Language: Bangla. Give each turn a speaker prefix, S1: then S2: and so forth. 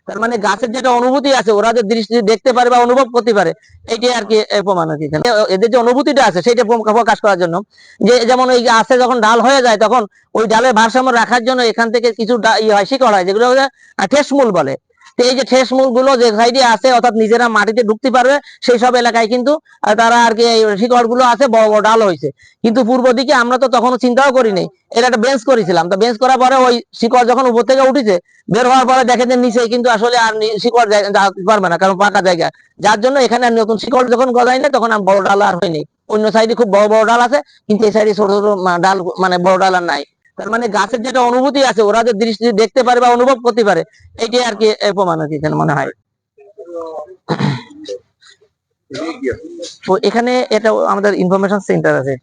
S1: তার মানে গাছের যেটা অনুভূতি আছে, ওরা যে দৃষ্টি দেখতে পারে বা অনুভব করতে পারে, এইটাই আর কি প্রমাণ আর কি। এদের যে অনুভূতিটা আছে সেটা প্রকাশ করার জন্য, যে যেমন ওই গাছে যখন ডাল হয়ে যায় তখন ওই ডালের ভারসাম্য রাখার জন্য এখান থেকে কিছু শিকড় হয়, যেগুলো ঠেস মূল বলে। তো এই যে ঠেস মূল গুলো যে সাইডে আছে, অর্থাৎ নিজেরা মাটিতে ঢুকতে পারবে, সেই সব এলাকায় কিন্তু তারা আর কি শিকড় গুলো আছে, বড় বড় ডাল হয়েছে। কিন্তু পূর্ব দিকে আমরা তো তখন চিন্তাও করিনি, এটা একটা বেঞ্চ করেছিলাম। তো বেঞ্চ করার পরে ওই শিকড় যখন উপর থেকে উঠেছে, বের হওয়ার পরে দেখেন যে নিচে কিন্তু আসলে আর শিকড় যেতে পারবে না, কারণ পাকা জায়গা। যার জন্য এখানে আর নতুন শিকড় যখন গজায় না, তখন আর বড় ডাল আর হয়নি। অন্য সাইডে খুব বড় বড় ডাল আছে, কিন্তু এই সাইডে ছোট ছোট ডাল, মানে বড় ডাল আর নাই। তার মানে গাছের যেটা অনুভূতি আছে, ওরা যে দৃষ্টি দেখতে পারে বা অনুভব করতে পারে, এইটাই আর কি প্রমাণ আর কি মনে হয়। তো এখানে এটা আমাদের ইনফরমেশন সেন্টার আছে।